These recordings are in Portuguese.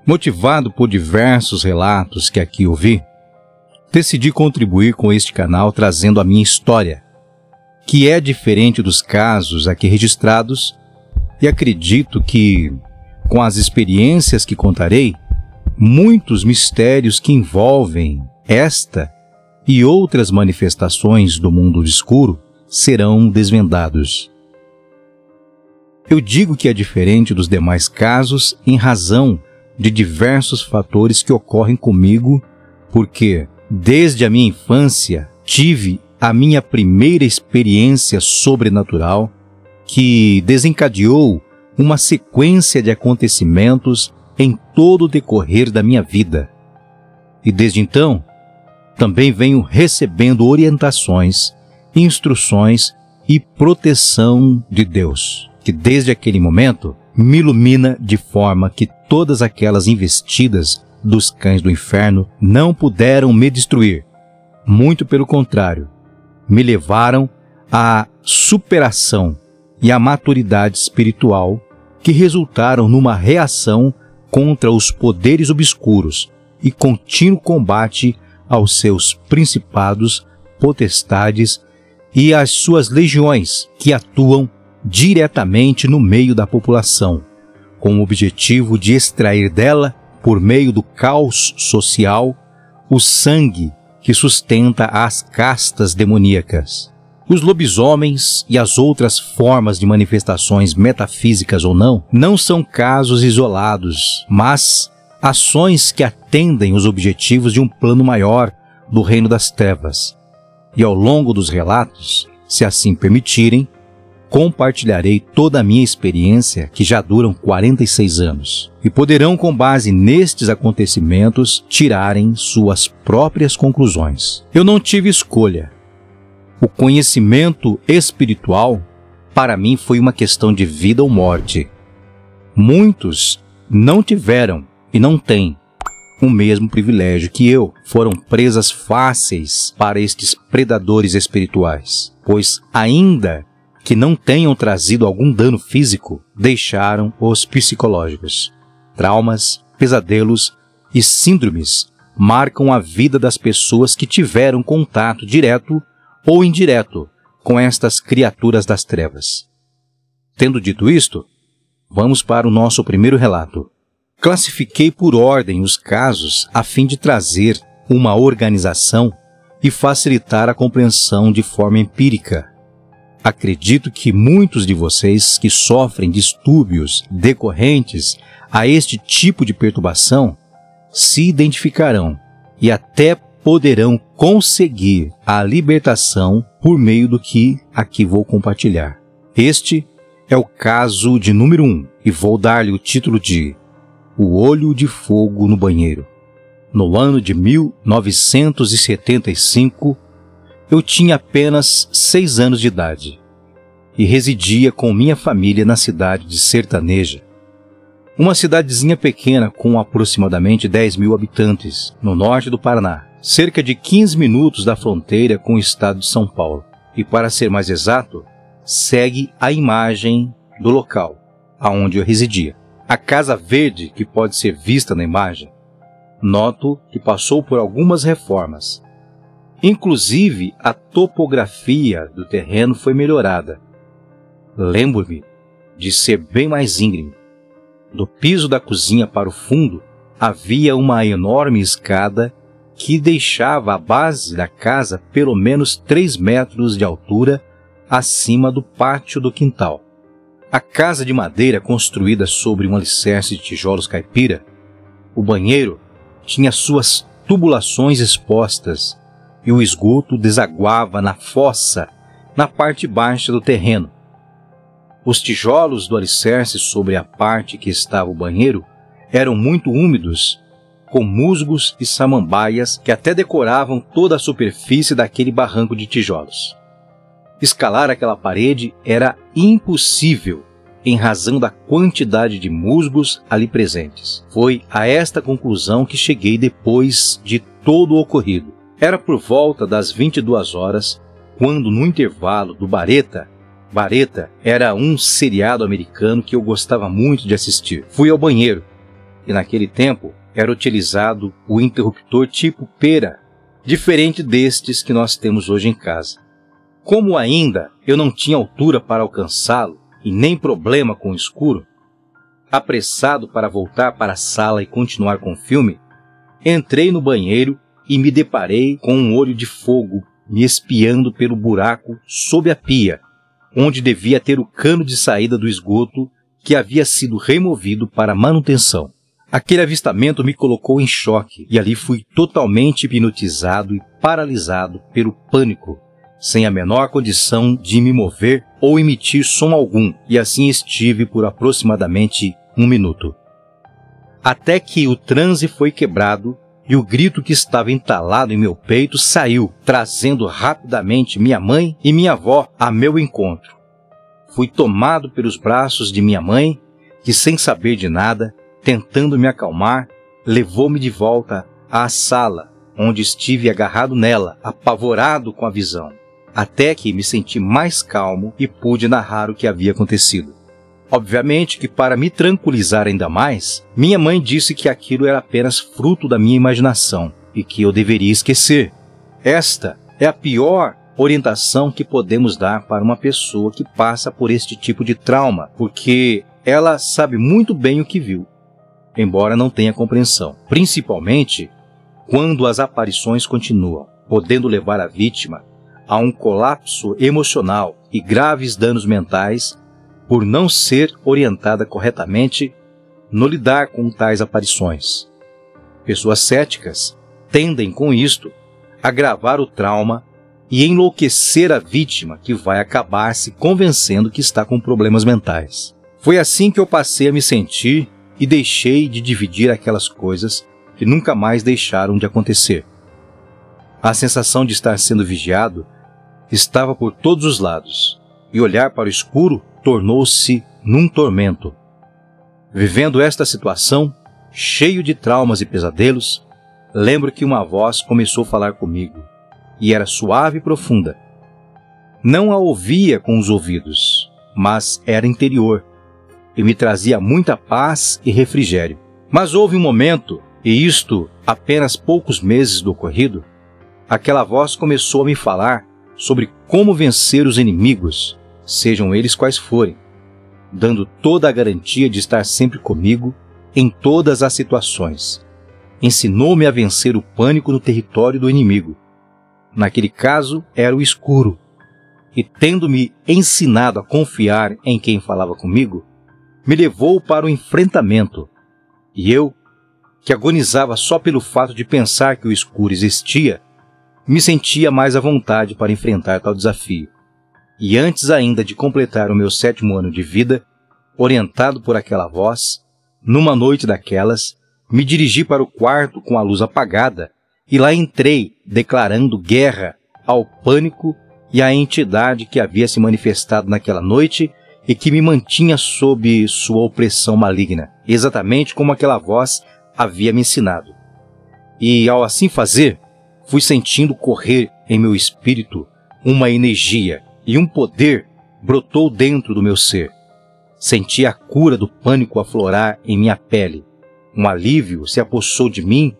Motivado por diversos relatos que aqui ouvi, decidi contribuir com este canal trazendo a minha história, que é diferente dos casos aqui registrados, e acredito que, com as experiências que contarei, muitos mistérios que envolvem esta e outras manifestações do mundo obscuro serão desvendados. Eu digo que é diferente dos demais casos em razão de diversos fatores que ocorrem comigo, porque, desde a minha infância, tive a minha primeira experiência sobrenatural que desencadeou uma sequência de acontecimentos em todo o decorrer da minha vida. E desde então, também venho recebendo orientações, instruções e proteção de Deus, que desde aquele momento me ilumina de forma que todas aquelas investidas dos cães do inferno não puderam me destruir. Muito pelo contrário, me levaram à superação e à maturidade espiritual que resultaram numa reação contra os poderes obscuros e contínuo combate aos seus principados, potestades e às suas legiões que atuam diretamente no meio da população, com o objetivo de extrair dela, por meio do caos social, o sangue que sustenta as castas demoníacas. Os lobisomens e as outras formas de manifestações metafísicas ou não são casos isolados, mas ações que atendem os objetivos de um plano maior do reino das trevas. E ao longo dos relatos, se assim permitirem, compartilharei toda a minha experiência, que já duram 46 anos, e poderão, com base nestes acontecimentos, tirarem suas próprias conclusões. Eu não tive escolha. O conhecimento espiritual, para mim, foi uma questão de vida ou morte. Muitos não tiveram e não têm o mesmo privilégio que eu. Foram presas fáceis para estes predadores espirituais, pois ainda que não tenham trazido algum dano físico, deixaram os psicológicos. Traumas, pesadelos e síndromes marcam a vida das pessoas que tiveram contato direto ou indireto com estas criaturas das trevas. Tendo dito isto, vamos para o nosso primeiro relato. Classifiquei por ordem os casos a fim de trazer uma organização e facilitar a compreensão de forma empírica. Acredito que muitos de vocês que sofrem distúrbios decorrentes a este tipo de perturbação se identificarão e até poderão conseguir a libertação por meio do que aqui vou compartilhar. Este é o caso de número 1 e vou dar-lhe o título de O Olho de Fogo no Banheiro. No ano de 1975, eu tinha apenas 6 anos de idade e residia com minha família na cidade de Sertaneja, uma cidadezinha pequena com aproximadamente 10.000 habitantes, no norte do Paraná, cerca de 15 minutos da fronteira com o estado de São Paulo. E para ser mais exato, segue a imagem do local aonde eu residia. A Casa Verde, que pode ser vista na imagem, noto que passou por algumas reformas. Inclusive, a topografia do terreno foi melhorada. Lembro-me de ser bem mais íngreme. Do piso da cozinha para o fundo, havia uma enorme escada que deixava a base da casa pelo menos 3 metros de altura acima do pátio do quintal. A casa de madeira construída sobre um alicerce de tijolos caipira, o banheiro tinha suas tubulações expostas e o esgoto desaguava na fossa na parte baixa do terreno. Os tijolos do alicerce sobre a parte que estava o banheiro eram muito úmidos, com musgos e samambaias que até decoravam toda a superfície daquele barranco de tijolos. Escalar aquela parede era impossível em razão da quantidade de musgos ali presentes. Foi a esta conclusão que cheguei depois de todo o ocorrido. Era por volta das 22 horas, quando no intervalo do Bareta era um seriado americano que eu gostava muito de assistir. Fui ao banheiro e naquele tempo era utilizado o interruptor tipo pera, diferente destes que nós temos hoje em casa. Como ainda eu não tinha altura para alcançá-lo e nem problema com o escuro, apressado para voltar para a sala e continuar com o filme, entrei no banheiro e me deparei com um olho de fogo me espiando pelo buraco sob a pia, onde devia ter o cano de saída do esgoto que havia sido removido para manutenção. Aquele avistamento me colocou em choque e ali fui totalmente hipnotizado e paralisado pelo pânico, sem a menor condição de me mover ou emitir som algum, e assim estive por aproximadamente 1 minuto. Até que o transe foi quebrado e o grito que estava entalado em meu peito saiu, trazendo rapidamente minha mãe e minha avó a meu encontro. Fui tomado pelos braços de minha mãe, que sem saber de nada, tentando me acalmar, levou-me de volta à sala, onde estive agarrado nela, apavorado com a visão, até que me senti mais calmo e pude narrar o que havia acontecido. Obviamente que, para me tranquilizar ainda mais, minha mãe disse que aquilo era apenas fruto da minha imaginação e que eu deveria esquecer. Esta é a pior orientação que podemos dar para uma pessoa que passa por este tipo de trauma, porque ela sabe muito bem o que viu, embora não tenha compreensão, principalmente quando as aparições continuam, podendo levar a vítima a um colapso emocional e graves danos mentais por não ser orientada corretamente no lidar com tais aparições. Pessoas céticas tendem com isto a agravar o trauma e enlouquecer a vítima, que vai acabar se convencendo que está com problemas mentais. Foi assim que eu passei a me sentir e deixei de dividir aquelas coisas que nunca mais deixaram de acontecer. A sensação de estar sendo vigiado estava por todos os lados, e olhar para o escuro tornou-se num tormento. Vivendo esta situação, cheio de traumas e pesadelos, lembro que uma voz começou a falar comigo, e era suave e profunda. Não a ouvia com os ouvidos, mas era interior, e me trazia muita paz e refrigério. Mas houve um momento, e isto apenas poucos meses do ocorrido, aquela voz começou a me falar sobre como vencer os inimigos, sejam eles quais forem, dando toda a garantia de estar sempre comigo em todas as situações. Ensinou-me a vencer o pânico no território do inimigo. Naquele caso, era o escuro. E tendo-me ensinado a confiar em quem falava comigo, me levou para o enfrentamento. E eu, que agonizava só pelo fato de pensar que o escuro existia, me sentia mais à vontade para enfrentar tal desafio. E antes ainda de completar o meu 7º ano de vida, orientado por aquela voz, numa noite daquelas, me dirigi para o quarto com a luz apagada e lá entrei declarando guerra ao pânico e à entidade que havia se manifestado naquela noite e que me mantinha sob sua opressão maligna, exatamente como aquela voz havia me ensinado. E ao assim fazer, fui sentindo correr em meu espírito uma energia e um poder brotou dentro do meu ser. Senti a cura do pânico aflorar em minha pele. Um alívio se apossou de mim,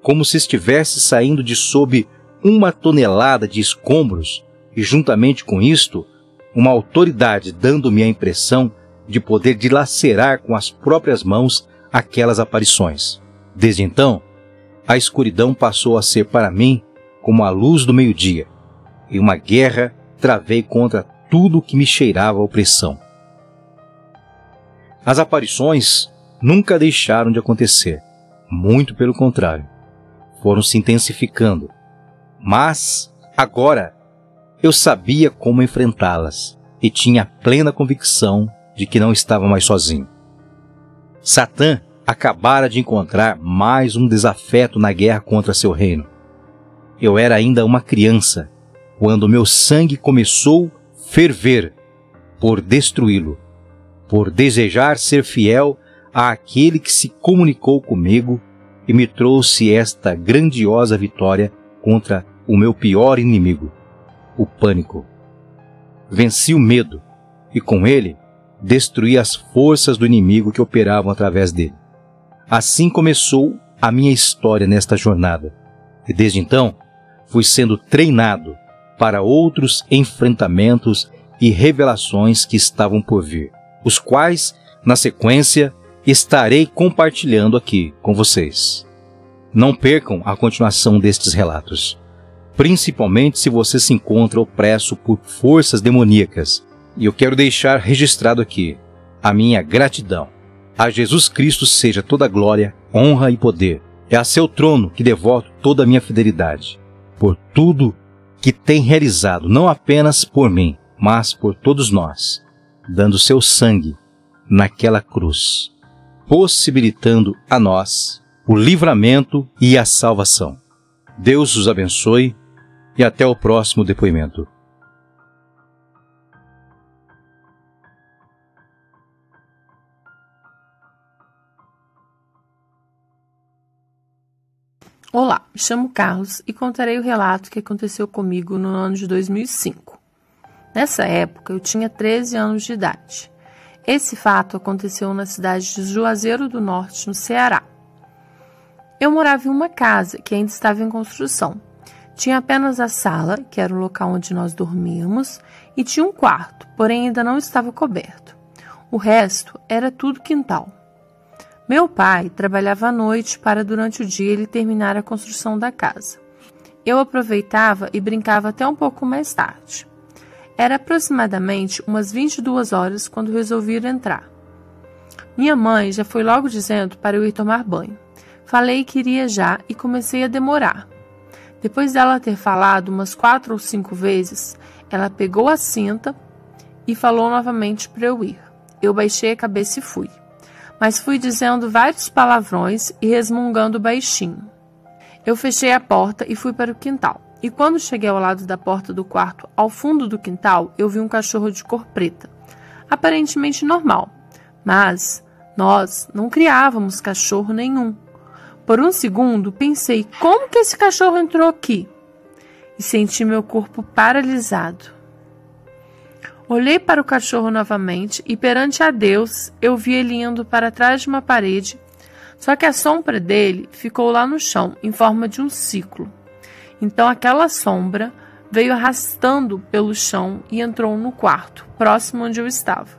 como se estivesse saindo de sob 1 tonelada de escombros, e juntamente com isto, uma autoridade dando-me a impressão de poder dilacerar com as próprias mãos aquelas aparições. Desde então, a escuridão passou a ser para mim como a luz do meio-dia, e uma guerra travei contra tudo que me cheirava a opressão. As aparições nunca deixaram de acontecer, muito pelo contrário, foram se intensificando. Mas, agora, eu sabia como enfrentá-las e tinha plena convicção de que não estava mais sozinho. Satã acabara de encontrar mais um desafeto na guerra contra seu reino. Eu era ainda uma criança quando meu sangue começou a ferver por destruí-lo, por desejar ser fiel àquele que se comunicou comigo e me trouxe esta grandiosa vitória contra o meu pior inimigo, o pânico. Venci o medo e, com ele, destruí as forças do inimigo que operavam através dele. Assim começou a minha história nesta jornada. E desde então, fui sendo treinado para outros enfrentamentos e revelações que estavam por vir, os quais, na sequência, estarei compartilhando aqui com vocês. Não percam a continuação destes relatos, principalmente se você se encontra opresso por forças demoníacas. E eu quero deixar registrado aqui a minha gratidão. A Jesus Cristo seja toda glória, honra e poder. É a seu trono que devoto toda a minha fidelidade, por tudo que tem realizado, não apenas por mim, mas por todos nós, dando seu sangue naquela cruz, possibilitando a nós o livramento e a salvação. Deus os abençoe e até o próximo depoimento. Olá, me chamo Carlos e contarei o relato que aconteceu comigo no ano de 2005. Nessa época, eu tinha 13 anos de idade. Esse fato aconteceu na cidade de Juazeiro do Norte, no Ceará. Eu morava em uma casa que ainda estava em construção. Tinha apenas a sala, que era o local onde nós dormíamos, e tinha um quarto, porém ainda não estava coberto. O resto era tudo quintal. Meu pai trabalhava à noite para durante o dia ele terminar a construção da casa. Eu aproveitava e brincava até um pouco mais tarde. Era aproximadamente umas 22 horas quando resolvi ir entrar. Minha mãe já foi logo dizendo para eu ir tomar banho. Falei que iria já e comecei a demorar. Depois dela ter falado umas 4 ou 5 vezes, ela pegou a cinta e falou novamente para eu ir. Eu baixei a cabeça e fui. Mas fui dizendo vários palavrões e resmungando baixinho. Eu fechei a porta e fui para o quintal. E quando cheguei ao lado da porta do quarto, ao fundo do quintal, eu vi um cachorro de cor preta, aparentemente normal. Mas nós não criávamos cachorro nenhum. Por um segundo, pensei, como que esse cachorro entrou aqui? E senti meu corpo paralisado. Olhei para o cachorro novamente e, perante a Deus, eu vi ele indo para trás de uma parede, só que a sombra dele ficou lá no chão, em forma de um ciclo. Então aquela sombra veio arrastando pelo chão e entrou no quarto, próximo onde eu estava.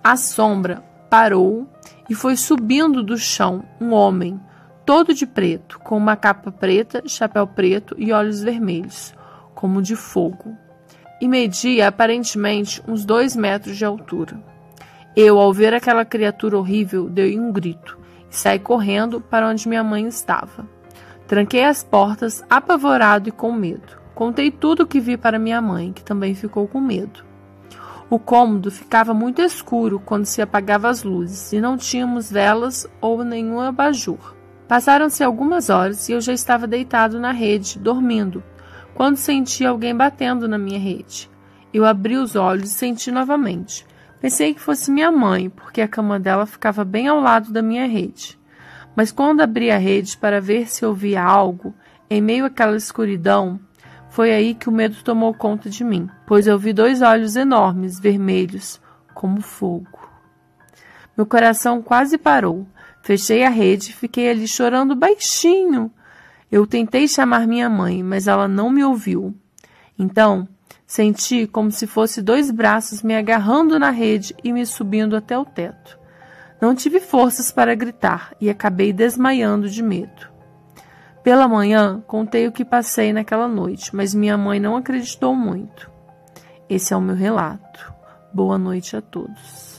A sombra parou e foi subindo do chão um homem, todo de preto, com uma capa preta, chapéu preto e olhos vermelhos, como de fogo. E media aparentemente uns 2 metros de altura. Eu, ao ver aquela criatura horrível, dei um grito e saí correndo para onde minha mãe estava. Tranquei as portas, apavorado e com medo. Contei tudo o que vi para minha mãe, que também ficou com medo. O cômodo ficava muito escuro quando se apagavam as luzes e não tínhamos velas ou nenhum abajur. Passaram-se algumas horas e eu já estava deitado na rede, dormindo, quando senti alguém batendo na minha rede. Eu abri os olhos e senti novamente. Pensei que fosse minha mãe, porque a cama dela ficava bem ao lado da minha rede. Mas quando abri a rede para ver se ouvia algo, em meio àquela escuridão, foi aí que o medo tomou conta de mim, pois eu vi 2 olhos enormes, vermelhos, como fogo. Meu coração quase parou. Fechei a rede e fiquei ali chorando baixinho. Eu tentei chamar minha mãe, mas ela não me ouviu. Então, senti como se fosse 2 braços me agarrando na rede e me subindo até o teto. Não tive forças para gritar e acabei desmaiando de medo. Pela manhã, contei o que passei naquela noite, mas minha mãe não acreditou muito. Esse é o meu relato. Boa noite a todos.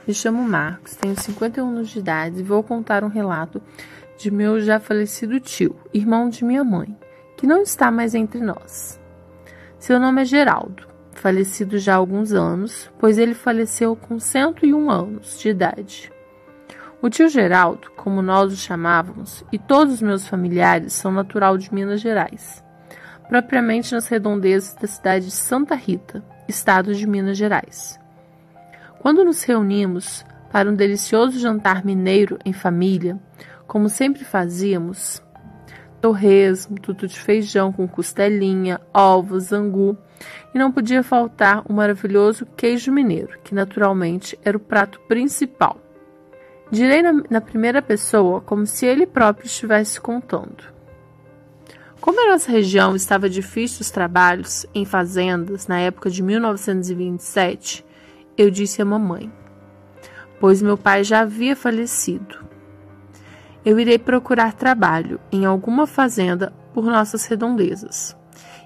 Me chamo Marcos, tenho 51 anos de idade e vou contar um relato de meu já falecido tio, irmão de minha mãe, que não está mais entre nós. Seu nome é Geraldo, falecido já há alguns anos, pois ele faleceu com 101 anos de idade. O tio Geraldo, como nós o chamávamos, e todos os meus familiares são natural de Minas Gerais, propriamente nas redondezas da cidade de Santa Rita, estado de Minas Gerais. Quando nos reunimos para um delicioso jantar mineiro em família, como sempre fazíamos, torresmo, tutu de feijão com costelinha, ovos, angu, e não podia faltar o maravilhoso queijo mineiro, que naturalmente era o prato principal. Direi na primeira pessoa, como se ele próprio estivesse contando. Como a nossa região estava difícil os trabalhos em fazendas na época de 1927, eu disse à mamãe, pois meu pai já havia falecido. Eu irei procurar trabalho em alguma fazenda por nossas redondezas.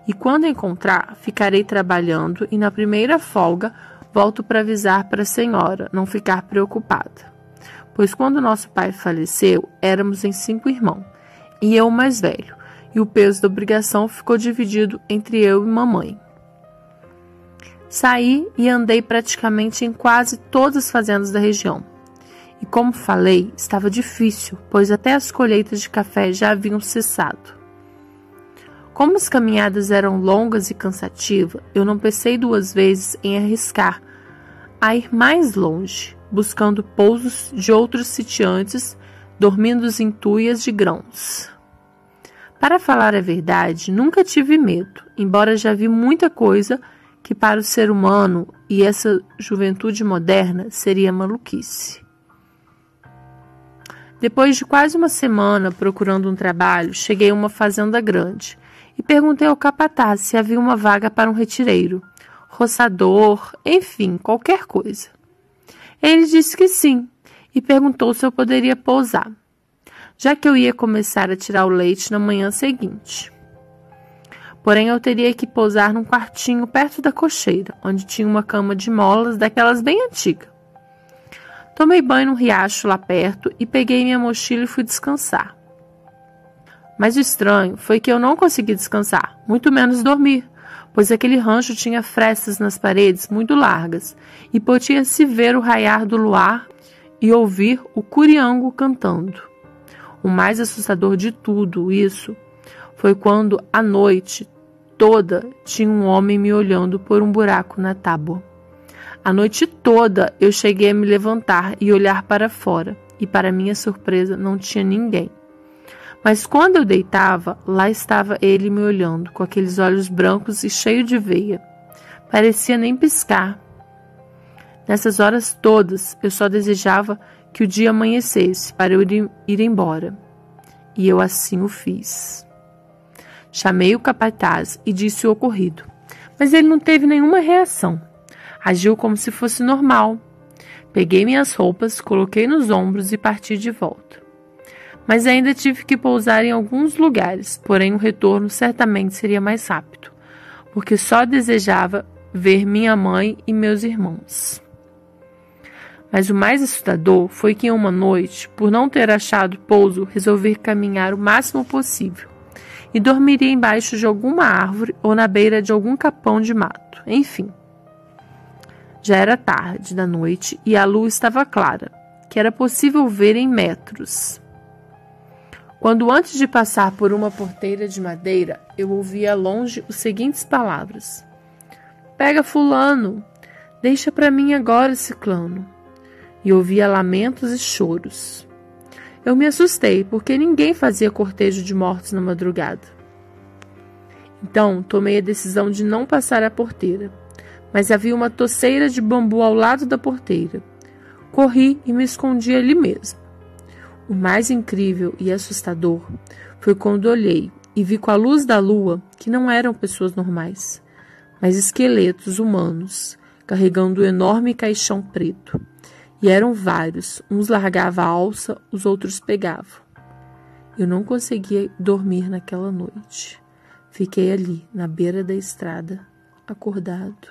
E quando encontrar, ficarei trabalhando e na primeira folga volto para avisar para a senhora não ficar preocupada. Pois quando nosso pai faleceu, éramos em 5 irmãos, e eu o mais velho, e o peso da obrigação ficou dividido entre eu e mamãe. Saí e andei praticamente em quase todas as fazendas da região. E como falei, estava difícil, pois até as colheitas de café já haviam cessado. Como as caminhadas eram longas e cansativas, eu não pensei 2 vezes em arriscar a ir mais longe, buscando pousos de outros sitiantes, dormindo em tuias de grãos. Para falar a verdade, nunca tive medo, embora já vi muita coisa que para o ser humano e essa juventude moderna seria maluquice. Depois de quase uma semana procurando um trabalho, cheguei a uma fazenda grande e perguntei ao capataz se havia uma vaga para um retireiro, roçador, enfim, qualquer coisa. Ele disse que sim e perguntou se eu poderia pousar, já que eu ia começar a tirar o leite na manhã seguinte. Porém, eu teria que pousar num quartinho perto da cocheira, onde tinha uma cama de molas daquelas bem antigas. Tomei banho num riacho lá perto e peguei minha mochila e fui descansar. Mas o estranho foi que eu não consegui descansar, muito menos dormir, pois aquele rancho tinha frestas nas paredes muito largas e podia-se ver o raiar do luar e ouvir o curiango cantando. O mais assustador de tudo isso foi quando, à noite toda, tinha um homem me olhando por um buraco na tábua. A noite toda eu cheguei a me levantar e olhar para fora, e para minha surpresa não tinha ninguém. Mas quando eu deitava, lá estava ele me olhando, com aqueles olhos brancos e cheio de veia. Parecia nem piscar. Nessas horas todas, eu só desejava que o dia amanhecesse para eu ir embora. E eu assim o fiz. Chamei o capataz e disse o ocorrido, mas ele não teve nenhuma reação. Agiu como se fosse normal. Peguei minhas roupas, coloquei nos ombros e parti de volta. Mas ainda tive que pousar em alguns lugares, porém o retorno certamente seria mais rápido, porque só desejava ver minha mãe e meus irmãos. Mas o mais assustador foi que em uma noite, por não ter achado pouso, resolvi caminhar o máximo possível e dormiria embaixo de alguma árvore ou na beira de algum capão de mato, enfim. Já era tarde da noite e a lua estava clara, que era possível ver em metros. Quando antes de passar por uma porteira de madeira, eu ouvi a longe as seguintes palavras. Pega fulano, deixa para mim agora ciclano. E ouvia lamentos e choros. Eu me assustei, porque ninguém fazia cortejo de mortos na madrugada. Então, tomei a decisão de não passar a porteira, mas havia uma toceira de bambu ao lado da porteira. Corri e me escondi ali mesmo. O mais incrível e assustador foi quando olhei e vi com a luz da lua que não eram pessoas normais, mas esqueletos humanos, carregando um enorme caixão preto. E eram vários, uns largavam a alça, os outros pegavam. Eu não conseguia dormir naquela noite. Fiquei ali, na beira da estrada, acordado.